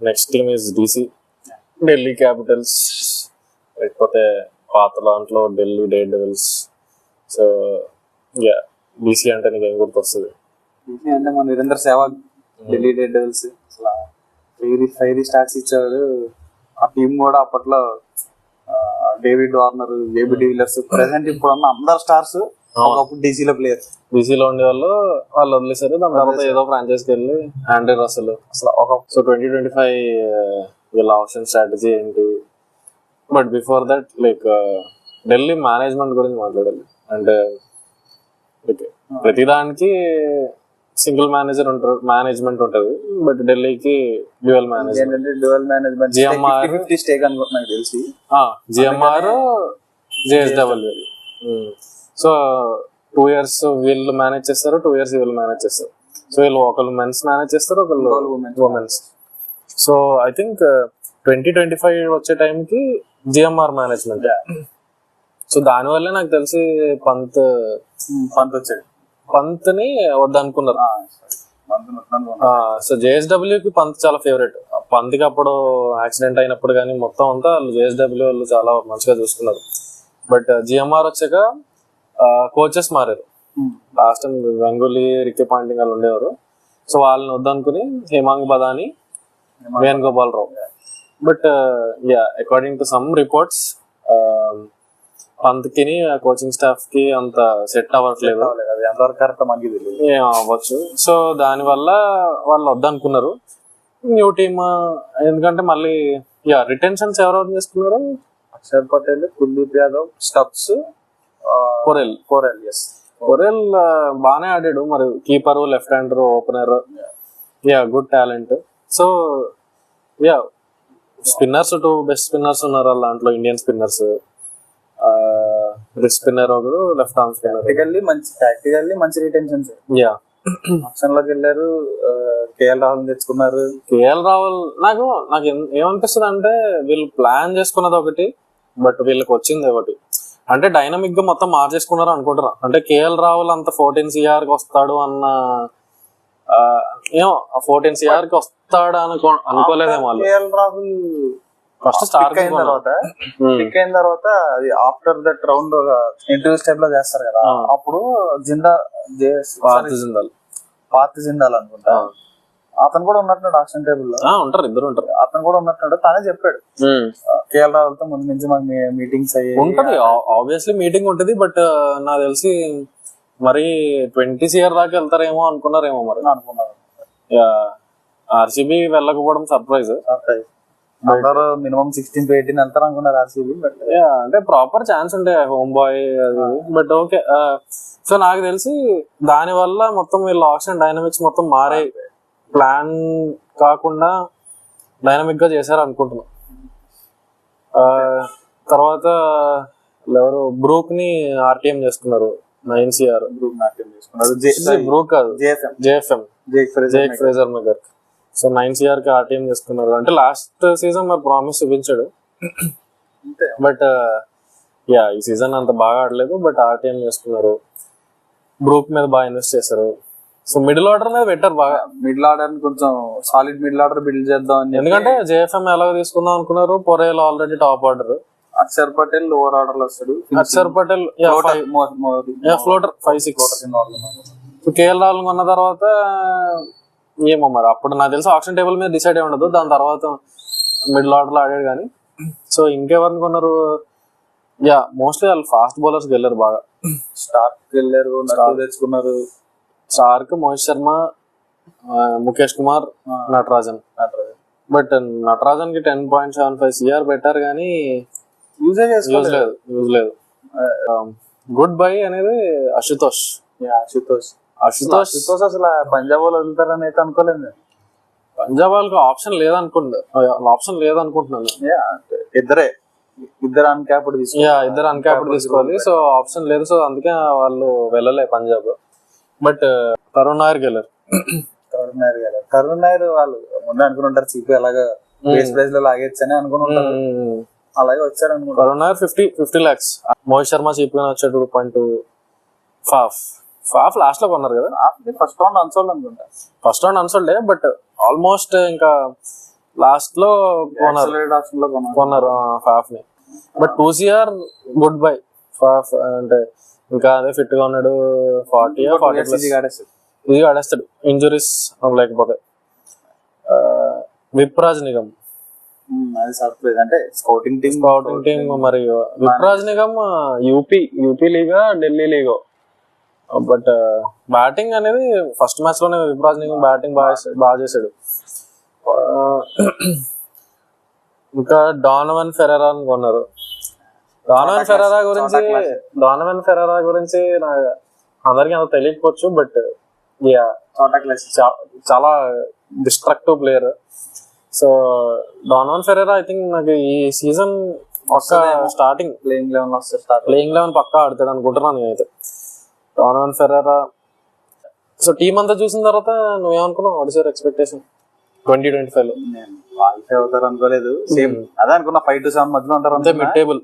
Next team is DC, Delhi capitals, లేకపోతే పాత దాంట్లో Delhi daredevils. So yeah, DC అంటే నీకు ఏం గుర్తొస్తుంది? డీసీ అంటే మన వీరేంద్ర సెహ్వాగ్, ఢిల్లీ డేర్ డెవిల్స్. అసలు ఫైరీ స్టార్ట్స్ ఇచ్చాడు. ఆ టీం కూడా అప్పట్లో David Warner, AB de Villiers, present ఇప్పుడున్న అందరు స్టార్స్ ఒకప్పుడు డీసీలో ప్లేయర్. డీసీలో ఉండే వాళ్ళు వదిలేశారు. దాని తర్వాత ఏదో ఫ్రాంచైజ్కి వెళ్ళి ఆండ్రే రసెల్ అసలు ఒక. సో 2025 వీళ్ళ ఆప్షన్ స్ట్రాటజీ ఏంటి? But before that like Delhi management గురించి మాట్లాడాలి. అంటే ప్రతిదానికి సింగిల్ మేనేజ్మెంట్ ఉంటుంది, బట్ ఢిల్లీకి dual management. GMR, JSW. So 2 years వీళ్ళు మేనేజ్ చేస్తారు, 2 years వీళ్ళు మేనేజ్ చేస్తారు. సో వీళ్ళు ఒకళ్ళు మెన్స్ మేనేజ్ చేస్తారు, ఒకళ్ళు ఉమెన్స్. సో ఐ థింక్ 2025 వచ్చే టైంకి జిఎంఆర్ మేనేజ్మెంట్. సో దానివల్లే నాకు తెలిసి పంత్ని వద్దనుకున్నారు. సో జేఎస్డబ్ల్యూకి పంత్ చాలా ఫేవరెట్. పంత్కి అప్పుడు యాక్సిడెంట్ అయినప్పుడు కానీ మొత్తం అంతా జేఎస్డబ్ల్యూ వాళ్ళు చాలా మంచిగా చూసుకున్నారు. బట్ జిఎంఆర్ వచ్చాక కోచెస్ మారారు. Last time Ganguly, Ricky Ponting వాళ్ళు ఉండేవారు. సో వాళ్ళని వద్దనుకుని Hemang Badani, Venugopal Rao. But yeah, according to some reports పంత్కి కోచింగ్ స్టాఫ్ కి అంత సెట్ అవ్వట్లేదు. అది ఎంతవరకు కరెక్ట్ మనకి తెలియదు, ఏం అవ్వచ్చు. సో దానివల్ల వాళ్ళు వద్దనుకున్నారు న్యూ టీమ్. ఎందుకంటే మళ్ళీ యా, రిటెన్షన్స్ ఎవరెవరు చేసుకున్నారు? అక్షర్ పటేల్, కుల్దీప్ యాదవ్, స్టబ్స్, కొరెల్ బాగానే ఆడాడు. మరి keeper, left hander, opener, yeah good talent. So yeah, spinners 2 best spinners ఉన్నారు వాళ్ళ దాంట్లో. ఇండియన్ స్పిన్నర్స్, రిస్ట్ స్పిన్నర్ ఒకరు, లెఫ్ట్ ఆర్మ్ స్పిన్నర్. ప్రాక్టికల్లీ మంచి రిటెన్షన్స్. యా, ఆప్షన్ లోకి వెళ్ళారు. కేఎల్ రాహుల్ తెచ్చుకున్నారు. కేఎల్ రాహుల్ నాకు ఏమనిపిస్తుంది అంటే వీళ్ళు ప్లాన్ చేసుకున్నది ఒకటి, బట్ వీళ్ళకి వచ్చింది ఒకటి. అంటే డైనమిక్ గా మొత్తం మార్చేసుకున్నారు అనుకుంటున్నా. అంటే కేఎల్ రాహుల్ అంత 14 CR కి వస్తాడు అన్న ఏమో 14 CR కి వస్తాడు అనుకోలేదేమో. కేఎల్ రాహుల్ ఫస్ట్ స్టార్ట్ అయిన తర్వాత అది after that round interviews type లో చేస్తారు కదా, అప్పుడు పార్త్ జిందాల్ అనుకుంటా అతను కూడా ఉన్నట్టున్నాడు ఆప్షన్ టేబుల్ లో. ఉంటారు, ఇద్దరు ఉంటారు. అతను కూడా ఉన్నట్టున్నాడు. తనే చెప్పాడు కేఎల్ రాహుల్ తో ముందు నుంచి మాకు మీటింగ్స్ అయ్యి ఉంటది. ఆబ్వియస్లీ మీటింగ్ ఉంటది. బట్ నాకు తెలిసి మరి 20 CR దాకా వెళ్తారేమో అనుకున్నారేమో. మరి అనుకున్నారు. ఆర్సీబీ వెళ్ళకపోవడం సర్ప్రైజ్. అందరూ మినిమం 16 to 18 వెళ్తారు అనుకున్నారు ఆర్సీబీ. బట్ అంటే ప్రాపర్ ఛాన్స్ ఉండే home boy but okay. So నాకు తెలిసి దాని వల్ల మొత్తం వీళ్ళ ఆప్షన్ డైనమిక్స్ మొత్తం మారాయి. ప్లాన్ కాకుండా డైనమిక్ గా చేశారు అనుకుంటున్నా. తర్వాత ఎవరు బ్రూక్ ని ఆర్టీఎం చేసుకున్నారు 9 CR. బ్రూక్ కాదు, JFM, Jake Fraser McGurk. So 9 CR కి ఆర్టీఎం చేసుకున్నారు. అంటే లాస్ట్ సీజన్ మరి ప్రామిస్ చూపించాడు, బట్ యా ఈ సీజన్ అంత బాగా ఆడలేదు. బట్ ఆర్టీఎం చేసుకున్నారు. బ్రూక్ మీద బాగా ఇన్వెస్ట్ చేశారు. సో మిడిల్ ఆర్డర్ మీద పెట్టారు బాగా. మిడిల్ ఆర్డర్ కొంచెం సాలిడ్ మిడిల్ ఆర్డర్ బిల్డ్ చేద్దాం. ఎందుకంటే జేఎఫ్ఎం ఎలాగో తీసుకుందాం అనుకున్నారు. Porel already top order. Axar Patel lower order లో వస్తాడు. అక్షర్ పటేల్ ఫ్లోటర్ 5-6. కేఎల్ రాహుల్ కొన్న తర్వాత ఏమో మరి అప్పుడు నాకు తెలిసి ఆప్షన్ టేబుల్ మీద డిసైడ్ అయి ఉండదు. దాని తర్వాత మిడిల్ ఆర్డర్ లో ఆడాడు కానీ. సో ఇంకెవరిని కొన్నారు? యా, మోస్ట్లీ వాళ్ళు ఫాస్ట్ బౌలర్స్ వెళ్ళారు బాగా. స్టార్క్ వెళ్ళారు, తెచ్చుకున్నారు. స్టార్క్, మోహిత్ శర్మ, ముఖేష్ కుమార్, నటరాజన్. బట్ నటరాజన్ కి 10.75 CR పెట్టారు కానీ యూజ్ లేదు. గుడ్ బై అనేది అశుతోష్ అసలు పంజాబ్ వాళ్ళు వదులుతారని అయితే అనుకోలేదు. పంజాబ్ వాళ్ళకి ఆప్షన్ లేదనుకుంటున్నాను. ఇద్దరు అన్క్యాప్డ్ తీసుకోవాలి. సో ఆప్షన్ లేదు. సో అందుకే వాళ్ళు వెళ్ళలే పంజాబ్. బట్ కరుణ్ నాయర్ గెలరు. కరుణ్ నాయర్ వాళ్ళు ముందే అనుకుని ఉంటారు సిపి అలాగా బేస్ ప్రైస్ లో లాగేచ్చని అనుకుని ఉంటారు. అలాగే వచ్చారు అనుకుంటా. కరుణ్ నాయర్ 50 lakhs. మోహిత్ శర్మ చీప్ గా వచ్చాడు 2.2. ఫాఫ్ లాస్ట్ లో కొన్నారు కదా. ఫస్ట్ రౌండ్ అన్సోల్డ్ అనుకుంటా. బట్ ఆల్మోస్ట్ ఇంకా లాస్ట్ లో కొన్నారు ఫాఫ్ ని. But 2 CR good bye Faf. అంటే ఇంకా అదే ఫిట్ గా ఉన్నాడు. 40 ఇది ఆడేస్తాడు ఇంజురీస్ లేకపోతే. విప్రాజ్ నిగమ్ అది సర్ప్రైజ్ అంటే స్కౌటింగ్ టీమ్ మరి. Vipraj Nigam UP Liiga Delhi Lego. But batting అనేది ఫస్ట్ మ్యాచ్ లోనే విప్రాజ్ నిగమ్ బ్యాటింగ్ బాగా చేశాడు. ఇంకా డానవన్ ఫెరెరా అని కొన్నారు. డానవన్ ఫెరెరా గురించి అందరికి అంత తెలియకపోవచ్చు. బట్ చాలా destructive player. So Donovan Ferreira I think నాకు ఈ సీజన్ పక్కా స్టార్టింగ్ ప్లేయింగ్ 11 పక్కా ఆడతాడు అనుకుంటున్నాను నేనైతే. డానవన్ ఫెరెరా. సో టీం అంతా చూసిన తర్వాత నువ్వేమనుకున్నావు? వాట్ ఇస్ యువర్ ఎక్స్పెక్టేషన్ 2025 లో? క్వాలిఫై అవుతారు అనుకోలేదు. సేమ్ అదే అనుకున్నా, 5 to 7 మధ్యలో ఉంటారు అంతే. మిడ్ టేబుల్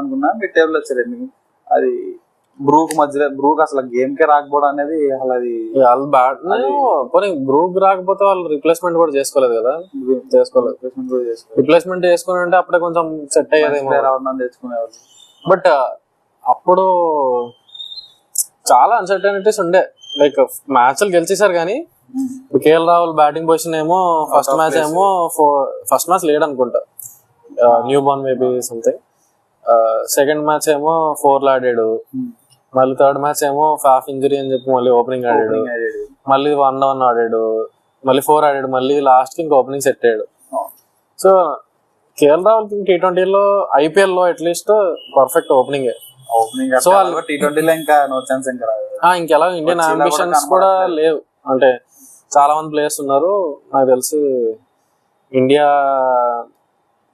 అనుకున్నా, మిడ్ టేబుల్ వచ్చారు. అది బ్రూక్ అసలు గేమ్ కే రాకపోవడం అనేది అసలు అది బ్రూక్ రాకపోతే వాళ్ళు రిప్లేస్మెంట్ కూడా చేసుకోలేదు కదా. రిప్లేస్మెంట్ చేసుకుని అంటే అప్పుడే కొంచెం సెట్ అయ్యేది తెచ్చుకునేవాళ్ళు. బట్ అప్పుడు చాలా అన్సర్టనిటీస్ ఉండే. లైక్ మ్యాచ్లు గెలిచేసారు కానీ కేఎల్ రాహుల్ బ్యాటింగ్ పొజిషన్ ఏమో ఫస్ట్ మ్యాచ్ లేడు అనుకుంటా, new Born maybe something. Second match ఏమో 4 ఆడాడు. మళ్ళీ థర్డ్ మ్యాచ్ ఏమో ఫాఫ్ ఇంజరీ అని చెప్పి మళ్ళీ ఓపెనింగ్ ఆడాడు. మళ్ళీ 1-1 ఆడాడు. మళ్ళీ 4 ఆడాడు. మళ్ళీ లాస్ట్ కి ఇంకా ఓపెనింగ్ సెట్ అయ్యాడు. సో కేఎల్ రాహుల్ T20 లో IPL లో at least perfect opening. So T20 లో ఇంకా నో ఛాన్స్. ఇంకెలా ఇండియన్ అంబిషన్స్ కూడా లేవు. అంటే చాలా మంది ప్లేయర్స్ ఉన్నారు నాకు తెలిసి.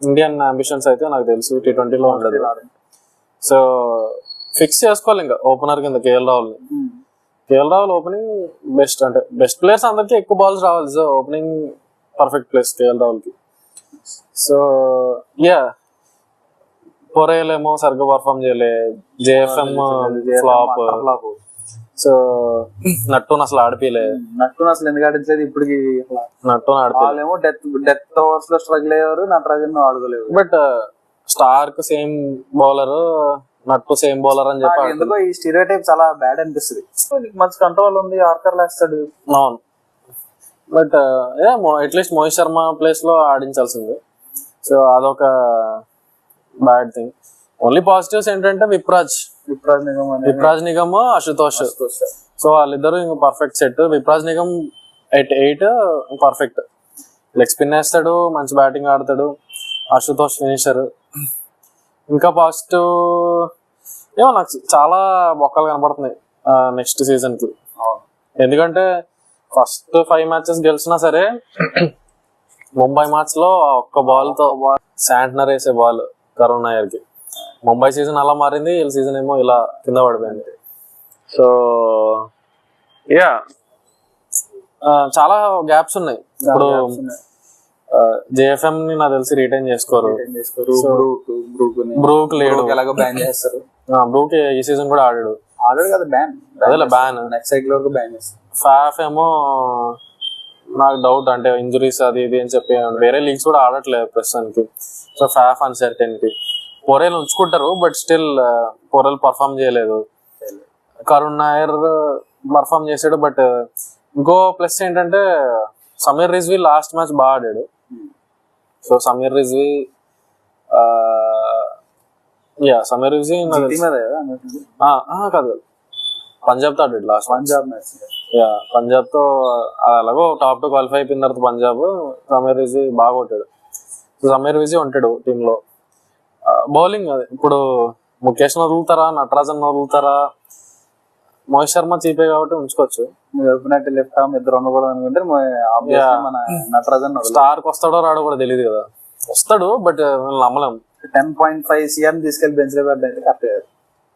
ఇండియన్ అంబిషన్స్ అయితే నాకు తెలిసి T20 లో ఉండదు. సో ఫిక్స్ చేసుకోవాలి ఇంకా ఓపెనర్ కింద కేఎల్ రాహుల్ ఓపెనింగ్ బెస్ట్. అంటే బెస్ట్ ప్లేయర్స్ అందరికి ఎక్కువ బాల్స్ రావాలి. So opening perfect place KL Rahul కి. సో పొరేల్ ఏమో సరిగ్గా పర్ఫార్మ్ చేయలే. JFM flop. సో నట్టును అసలు ఆడిపిలే. అసలు ఎందుకు ఆడించలేదు ఇప్పటికి. నట్టును డెత్ ఓవర్స్ లో స్ట్రగుల్ అయ్యారు. నటరాజన్ ఆడుకోలేదు. But Starc same bowler, Nattu same bowler అని చెప్పి ఎందుకో ఈ స్టీరియోటైప్ చాలా బ్యాడ్ అనిపిస్తుంది. మంచి కంట్రోల్ ఉంది, ఆర్కర్ లేస్తాడు. అవును. But at least Mohit Sharma place లో ఆడించాల్సింది. సో అదొక బ్యాడ్ థింగ్. ఓన్లీ పాజిటివ్స్ ఏంటంటే విప్రాజ్ నిగమ్, అశుతోష్. సో వాళ్ళిద్దరు ఇంకా perfect set. Vipraj Nigam 8 perfect leg spin వేస్తాడు, మంచి బ్యాటింగ్ ఆడతాడు. అశుతోష్ ఫినిషర్. ఇంకా పాజిటివ్ ఏమో నాకు చాలా బొక్కలు కనపడుతున్నాయి నెక్స్ట్ సీజన్ కి. ఎందుకంటే ఫస్ట్ 5 మ్యాచెస్ గెలిచినా సరే ముంబై మ్యాచ్ లో ఒక్క బాల్ తో శాంట్నర్ వేసే బాల్ కరుణ్ నాయర్ కి. ముంబై సీజన్ అలా మారింది, వీళ్ళ సీజన్ ఏమో ఇలా కింద పడిపోయింది. సో చాలా గ్యాప్స్ ఉన్నాయి. ఇప్పుడు JFM ని నాకు తెలిసి రిటైన్ చేసుకోరు. బ్రూక్ లేడు. బ్రూక్ ఈ సీజన్ కూడా ఆడాడు కదా. బ్యాన్ నెక్స్ట్ సైకిల్ వరకు బ్యాన్ చేస్తారు. ఫాఫ్ ఏమో నాకు డౌట్, అంటే ఇంజురీస్ అది ఇది అని చెప్పి వేరే లీగ్స్ కూడా ఆడట్లేదు ప్రస్తుతానికి. So Faf uncertainty. పొరేల్ ఉంచుకుంటారు బట్ స్టిల్ పొరేల్ పర్ఫామ్ చేయలేదు. కరుణ్ నాయర్ పర్ఫామ్ చేసాడు. బట్ ఇంకో ప్లస్ ఏంటంటే సమీర్ రిజ్వీ లాస్ట్ మ్యాచ్ బాగా ఆడాడు. సో సమీర్ రిజ్వీ కాదు పంజాబ్ తో ఆడాడు లాస్ట్ మ్యాచ్. పంజాబ్ తో అలాగో టాప్ 2 క్వాలిఫై అయిపోయిన తర్వాత పంజాబ్ సమీర్ రిజ్వీ బాగా కొట్టాడు. సమీర్ రిజ్వీ ఉంటాడు టీమ్ లో. బౌలింగ్ అది ఇప్పుడు ముఖేష్ వదులుతారా, నటరాజన్ వదులుతారా? మోహిత్ శర్మ చీపే కాబట్టి ఉంచుకోవచ్చు. లెఫ్ట్ ఆర్మ్ ఇద్దరు ఉండకూడదు అనుకుంటే మన నటరాజన్ స్టార్క్ వస్తాడో రాడో కూడా తెలియదు కదా. వస్తాడు బట్ నమ్మలేం. 10.5 CR తీసుకెళ్లి బెంచ్ లో పెట్టడం కరెక్ట్.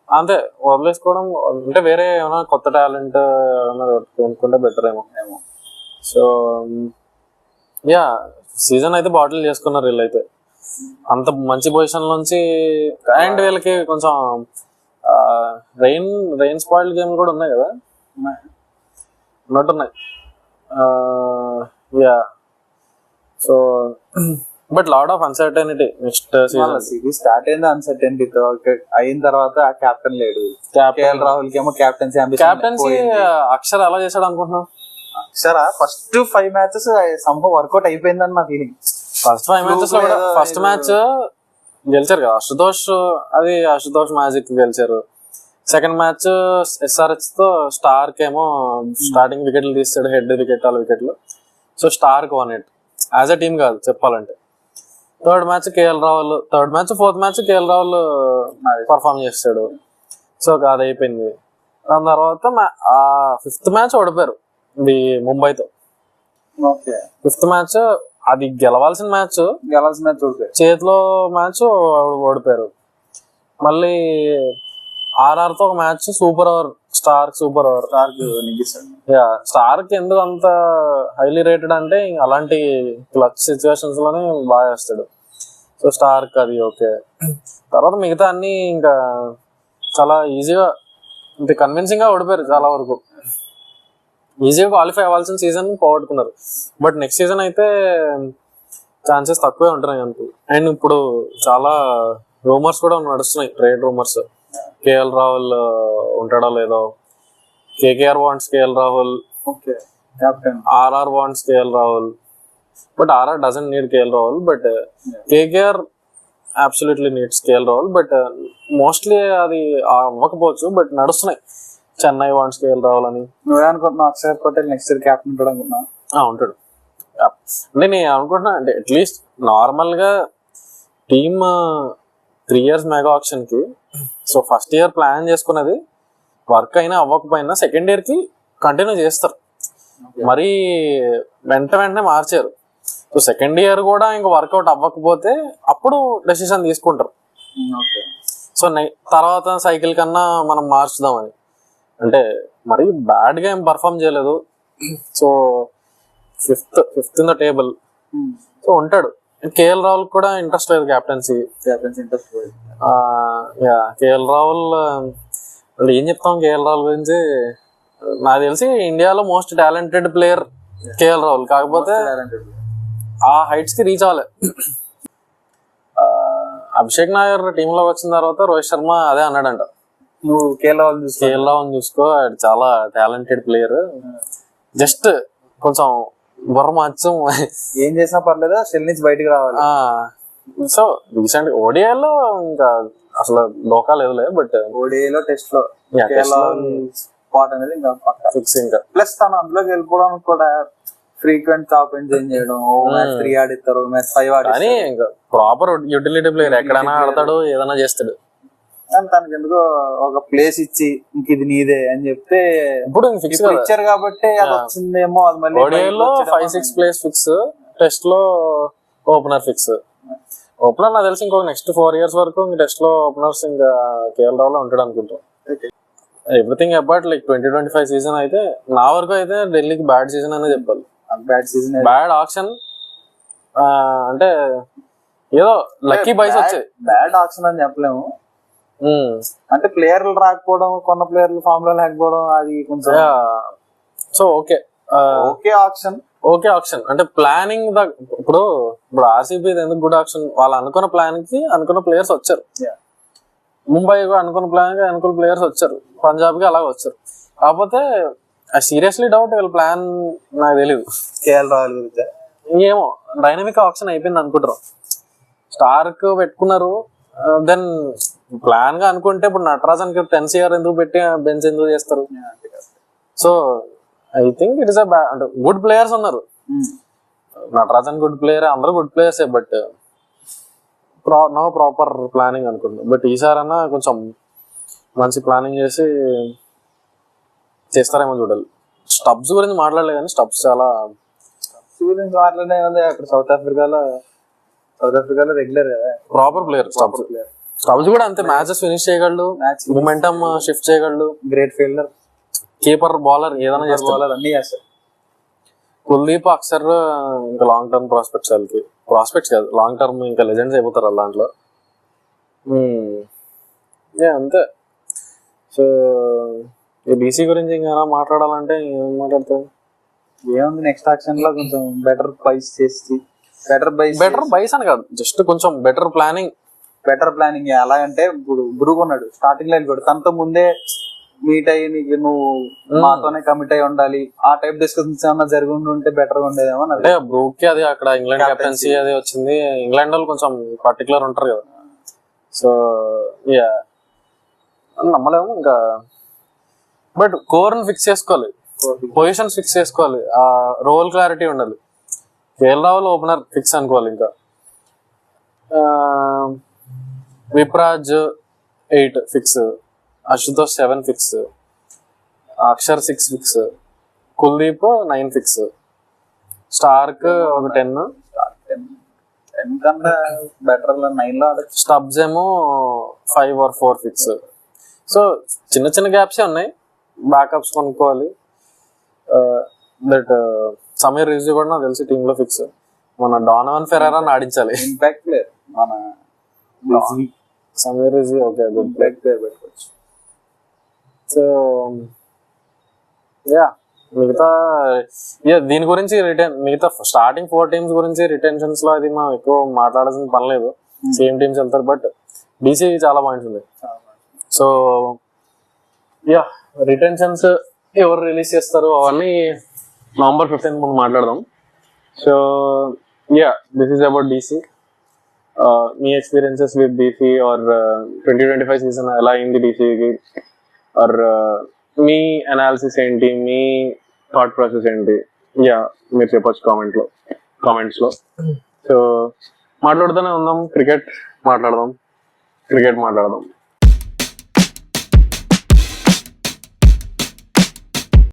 అంతే వదిలేసుకోవడం. అంటే వేరే ఏమైనా కొత్త టాలెంట్ కొనుక్కుంటే బెటర్ ఏమో. సో సీజన్ అయితే బాటిల్ చేసుకున్నారు వీళ్ళైతే. అంత మంచి పొజిషన్ నుంచి. అండ్ వీళ్ళకి కొంచెం రెయిన్ స్పాయిల్డ్ గేమ్ కూడా ఉన్నాయి కదా, ఉన్నట్టున్నాయి. So but lot of uncertainty next season. Series start అయింది అన్సర్టెనిటీతో, అయిన తర్వాత ఆ కెప్టెన్ లేడు. కేఎల్ రాహుల్ కి ఏమో కెప్టెన్సీ అక్షర్ ఎలా చేశాడు అనుకుంటున్నావు? అక్షర ఫస్ట్ 5 మ్యాచెస్ సంభవం వర్కౌట్ అయిపోయిందని నా ఫీలింగ్. ఫస్ట్ 5 మ్యాచెస్ లో కూడా ఫస్ట్ మ్యాచ్ గెలిచారు కదా అశుతోష్ మ్యాజిక్ గెలిచారు. సెకండ్ మ్యాచ్ SRH తో స్టార్క్ ఏమో స్టార్టింగ్ వికెట్లు తీస్తాడు, హెడ్ వికెట్ ఆల్ వికెట్లు. So Starc 1-8 as a team కాదు చెప్పాలంటే. Third match fourth match KL Rahul perform చేస్తాడు. సో అది అయిపోయింది. దాని తర్వాత ఫిఫ్త్ మ్యాచ్ ఓడిపోయారు ముంబైతో. ఫిఫ్త్ మ్యాచ్ అది గెలవాల్సిన మ్యాచ్ చేతిలో మ్యాచ్ ఓడిపోయారు. మళ్ళీ RR తో ఒక match super over, Starc super over. Starc ఎందుకు అంత హైలీ రేటెడ్ అంటే అలాంటి క్లచ్ సిచ్యువేషన్స్ లోనే బాగా చేస్తాడు. సో స్టార్క్ అది ఓకే. తర్వాత మిగతా అన్ని ఇంకా చాలా ఈజీగా అంటే కన్విన్సింగ్ గా ఓడిపోయారు. చాలా వరకు ఈజీగా క్వాలిఫై అవ్వాల్సిన సీజన్ పోగొట్టుకున్నారు. బట్ నెక్స్ట్ సీజన్ అయితే ఛాన్సెస్ తక్కువే ఉంటున్నాయి అనుకో. అండ్ ఇప్పుడు చాలా రూమర్స్ కూడా నడుస్తున్నాయి, ట్రేడ్ రూమర్స్. కేఎల్ రాహుల్ ఉంటాడో లేదో, KKR wants KL Rahul, RR wants KL Rahul. But RR doesn't need KL Rahul, but KKR absolutely needs KL Rahul. But mostly అది అవ్వకపోవచ్చు, బట్ నడుస్తున్నాయి. చెన్నై వాంట్స్ కేఎల్ రాహుల్ అని. నువ్వే అనుకుంటున్నావు Axar Patel next year captain ఉంటాడు అనుకున్నా? ఉంటాడు అంటే నేను అనుకుంటున్నా. అంటే అట్లీస్ట్ నార్మల్ గా టీమ్ 3 years మెగా ఆప్షన్ కి, సో ఫస్ట్ ఇయర్ ప్లాన్ చేసుకున్నది వర్క్ అయినా అవ్వకపోయినా సెకండ్ ఇయర్ కి కంటిన్యూ చేస్తారు. మరి వెంటనే మార్చారు. సో సెకండ్ ఇయర్ కూడా ఇంకా వర్కౌట్ అవ్వకపోతే అప్పుడు డెసిషన్ తీసుకుంటారు. సో తర్వాత సైకిల్ కన్నా మనం మార్చుదామని. అంటే మరి బ్యాడ్ గా ఏం పర్ఫామ్ చేయలేదు. So fifth in the table. So ఉంటాడు. కేఎల్ రాహుల్ కూడా ఇంట్రెస్ట్ లేదు క్యాప్టెన్సీ. కేఎల్ రాహుల్ అంటే ఏం చెప్తాం కేఎల్ రాహుల్ గురించి. నాకు తెలిసి ఇండియాలో most talented player KL Rahul. కాకపోతే ఆ హైట్స్ కి రీచ్ అవ్వాలి. అభిషేక్ నాయర్ టీమ్ లోకి వచ్చిన తర్వాత రోహిత్ శర్మ అదే అన్నాడంట, నువ్వు కేఎల్ రాహుల్ చూసుకో, చాలా టాలెంటెడ్ ప్లేయర్, జస్ట్ కొంచెం బుర్ర మార్చం, ఏం చేసినా పర్లేదు షెల్ నుంచి బయటకు రావాలి. సో రీసెంట్ ఓడిఐలో ఇంకా అసలు లోకా లేదులే, బట్ ఓడిఐలో టెస్ట్ లో స్పాట్ అనేది ఇంకా ఫిక్స్. ఇంకా ప్లస్ తను అందులోకి వెళ్ళిపోవడానికి కూడా ఫ్రీక్వెంట్ టాప్ ఎండ్ చేయడం, 3 ఆడిస్తారు, 5 ఆడిస్తారు. కానీ ఇంకా ప్రాపర్ యూటిలిటీ ప్లేయర్, ఎక్కడైనా ఆడతాడు, ఏదైనా చేస్తాడు. తనకి ఎందుకో ఒక ప్లేస్ ఇచ్చి ఇంక ఇది నీదే అని చెప్తే ఇప్పుడు ఫిక్స్ ఇచ్చారు కాబట్టి అది వచ్చిందేమో. అది మళ్ళీ ఓడిఐలో 5-6 ప్లేస్ ఫిక్స్, టెస్ట్ లో ఓపెనర్ ఫిక్స్. ఓపెనర్ నాకు తెలిసి ఇంకొక నెక్స్ట్ 4 years వరకు టెస్ట్ లో ఓపెనర్స్ ఇంకా కేఎల్ రాహుల్ ఉంటాడు అనుకుంటా. ఎవ్రీథింగ్ అబౌట్ లైక్ 2025 సీజన్ అయితే నా వరకు అయితే ఢిల్లీకి బ్యాడ్ సీజన్ అనే చెప్పాలి. బ్యాడ్ ఆక్షన్ అంటే ఏదో లక్కీ బైస్ వచ్చాయి. బ్యాడ్ ఆక్షన్ అని చెప్పలేము. అంటే ప్లేయర్లు రాకపోవడం, కొన్న ప్లేయర్లు ఫామ్ లో లేకపోవడం, అది కొంచెం. సో ఓకే ఆప్షన్ అంటే ప్లానింగ్ ఇప్పుడు ఆర్సీబీ ఎందుకు గుడ్ ఆప్షన్, వాళ్ళు అనుకున్న ప్లాన్ కి అనుకున్న ప్లేయర్స్ వచ్చారు. ముంబై అనుకున్న ప్లాన్ కి అనుకున్న ప్లేయర్స్ వచ్చారు. పంజాబ్ కి అలాగే వచ్చారు. కాకపోతే సీరియస్లీ డౌట్ వీళ్ళ ప్లాన్ నాకు తెలియదు. కేఎల్ రాహుల్ గురించి ఏమో డైనమిక్ ఆప్షన్ అయిపోయింది అనుకుంటారు. స్టార్క్ పెట్టుకున్నారు, దెన్ ప్లాన్ గా అనుకుంటే ఇప్పుడు నటరాజన్ కి 10 CR ఎందుకు పెట్టి బెంచ్ ఎందుకు చేస్తారు? So I think it is అంటే గుడ్ ప్లేయర్స్ ఉన్నారు. నటరాజన్ గుడ్ ప్లేయర్, అందరూ గుడ్ ప్లేయర్సే, బట్ నో ప్రాపర్ ప్లానింగ్ అనుకుంటున్నాం. బట్ ఈసారైనా కొంచెం మంచి ప్లానింగ్ చేసి చేస్తారేమో చూడాలి. స్టబ్స్ గురించి మాట్లాడలేదు కానీ స్టబ్స్ చాలా గురించి మాట్లాడే అక్కడ సౌత్ ఆఫ్రికాలో రెగ్యులర్ కదా, ప్రాపర్ ప్లేయర్. స్టబ్స్ కూడా అంతే, మ్యాచెస్ ఫినిష్ చేయగలడు, మొమెంటమ్ షిఫ్ట్ చేయగలడు, గ్రేట్ ఫీల్డర్, కీపర్, బౌలర్ ఏదైనా చేస్తారు, అన్ని చేస్తారు. కుల్దీప్, అక్షర్ ఇంకా లాంగ్ టర్మ్ ప్రాస్పెక్ట్స్, వాళ్ళకి ప్రాస్పెక్ట్స్ కాదు లాంగ్ టర్మ్ ఇంకా లెజెండ్స్ అయిపోతారు వాళ్ళ దాంట్లో. అంతే. సో ఈ బీసీ గురించి ఇంకా మాట్లాడాలంటే ఏం మాట్లాడతాం? ఏముంది, నెక్స్ట్ ఆక్షన్ లో కొంచెం బెటర్ ప్రైస్ చేసి బెటర్ బైస్ అని కాదు, జస్ట్ కొంచెం బెటర్ ప్లానింగ్ ఎలాగంటే ఇప్పుడు బ్రూక్ ఉన్నాడు స్టార్టింగ్ లైన్ కూడా తనతో ముందే మీట్ అయ్యి నీకు నువ్వు మాతోనే కమిట్ అయి ఉండాలి ఆ టైప్ డిస్కషన్స్ ఏమన్నా జరిగి ఉంటే బెటర్ గా ఉండేదేమో. అంటే బ్రూక్ కి అది అక్కడ ఇంగ్లాండ్ కెప్టెన్సీ అది వచ్చింది, ఇంగ్లాండ్ వాళ్ళు కొంచెం పర్టికులర్ ఉంటారు కదా, సో యా నమ్మలేము ఇంకా. బట్ కోర్ ని ఫిక్స్ చేసుకోవాలి, పొజిషన్స్ ఫిక్స్ చేసుకోవాలి, ఆ రోల్ క్లారిటీ ఉండాలి. కేఎల్ రాహుల్ ఓపెనర్ ఫిక్స్ అనుకోవాలి. ఇంకా Vipraj 8 fix, Ashutosh 7 fix, Axar 6 fix, Kuldeep 9 fix, Starc ఒక 10 బెటర్ 9 లో స్టబ్స్ ఏమో 5 or 4 ఫిక్స్. సో చిన్న చిన్న గ్యాప్సే ఉన్నాయి, బ్యాకప్స్ కొనుక్కోవాలి. బట్ సమీర్ రిజ్వీ కూడా నాకు తెలిసి టీమ్ లో ఫిక్స్. మన డోనవన్ ఫెరారాని ఆడించాలి. ఇంపాక్ట్ ప్లేయర్ మన Sameer Rizvi okay good player పెట్టుకోవచ్చు. సో యా మిగతా దీని గురించి మిగతా స్టార్టింగ్ 4 టీమ్స్ గురించి రిటెన్షన్స్ లో అది మనం ఎక్కువ మాట్లాడాల్సిన పని లేదు, సేమ్ టీమ్స్ వెళ్తారు. బట్ డీసీ చాలా పాయింట్స్ ఉన్నాయి. సో యా రిటెన్షన్స్ ఎవరు రిలీజ్ చేస్తారు అవన్నీ November 15th మనం మాట్లాడదాం. So yeah this is about DC. మీ experiences with DC or 2025 season ఎలా అయింది డీసీకి, ఆర్ మీ అనాలిసిస్ ఏంటి, మీ థాట్ ప్రాసెస్ ఏంటి, యా మీరు చెప్పొచ్చు కామెంట్స్ లో. సో మాట్లాడుతూనే ఉందాం, క్రికెట్ మాట్లాడదాం.